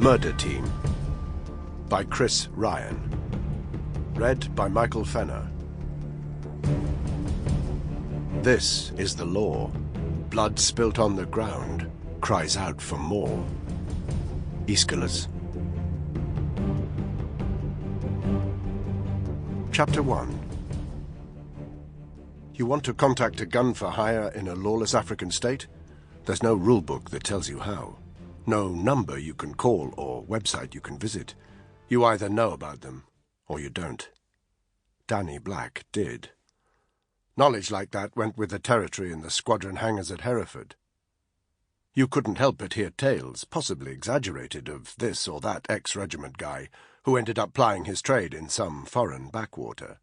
Murder Team by Chris Ryan. Read by Michael Fenner. This is the law. Blood spilt on the ground cries out for more. Aeschylus. Chapter 1. You want to contact a gun for hire in a lawless African state? There's no rulebook that tells you how. No number you can call or website you can visit. You either know about them or you don't. Danny Black did. Knowledge like that went with the territory in the squadron hangars at Hereford. You couldn't help but hear tales, possibly exaggerated, of this or that ex-regiment guy who ended up plying his trade in some foreign backwater.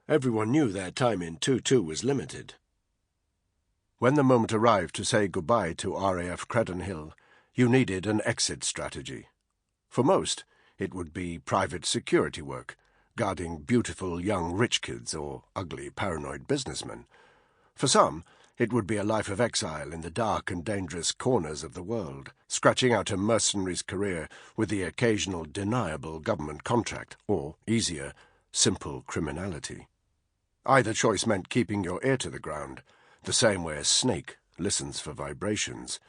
Everyone knew their time in 2-2 was limited. When the moment arrived to say goodbye to RAF Credon Hill, you needed an exit strategy. For most, it would be private security work, guarding beautiful young rich kids or ugly paranoid businessmen. For some, it would be a life of exile in the dark and dangerous corners of the world, scratching out a mercenary's career with the occasional deniable government contract, or, easier, simple criminality. Either choice meant keeping your ear to the ground, the same way a snake listens for vibrations,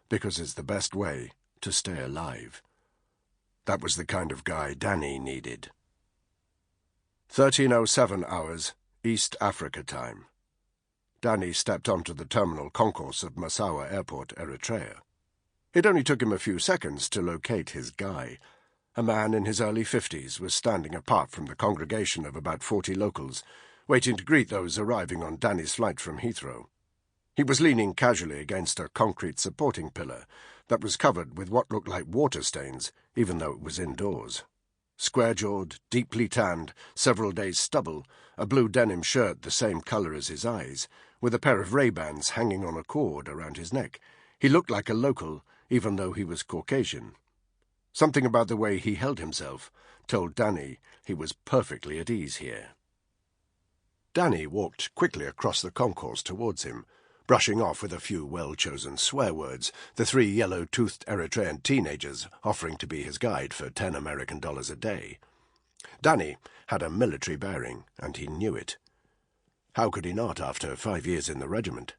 because it's the best way to stay alive. That was the kind of guy Danny needed. 1307 hours, East Africa time. Danny stepped onto the terminal concourse of Massawa Airport, Eritrea. It only took him a few seconds to locate his guy. A man in his early 50s was standing apart from the congregation of about 40 locals, waiting to greet those arriving on Danny's flight from Heathrow. He was leaning casually against a concrete supporting pillar that was covered with what looked like water stains, even though it was indoors. Square-jawed, deeply tanned, several days' stubble, a blue denim shirt the same colour as his eyes, with a pair of Ray-Bans hanging on a cord around his neck, he looked like a local, even though he was Caucasian. Something about the way he held himself told Danny he was perfectly at ease here. Danny walked quickly across the concourse towards him, brushing off with a few well-chosen swear words the 3 yellow-toothed Eritrean teenagers offering to be his guide for $10 American a day. Danny had a military bearing, and he knew it. How could he not after 5 years in the regiment?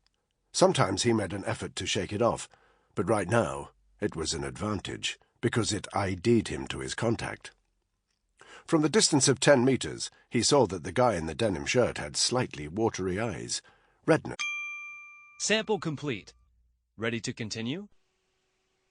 Sometimes he made an effort to shake it off, but right now it was an advantage, because it ID'd him to his contact. From the distance of 10 meters, he saw that the guy in the denim shirt had slightly watery eyes, redness. Sample complete. Ready to continue?